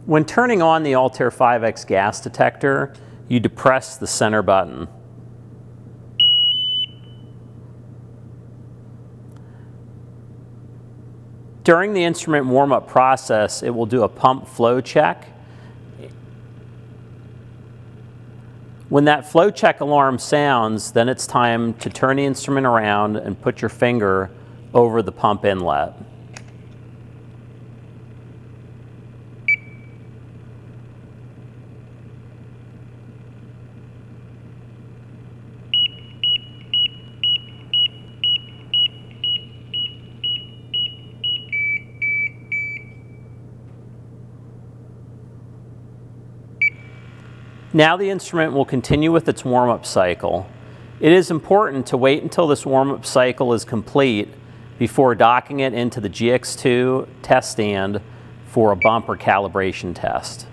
When turning on the ALTAIR 5X gas detector, you depress the center button. During the instrument warm-up process, it will do a pump flow check. When that flow check alarm sounds, then it's time to turn the instrument around and put your finger over the pump inlet. Now the instrument will continue with its warm-up cycle. It is important to wait until this warm-up cycle is complete before docking it into the GX2 test stand for a bumper calibration test.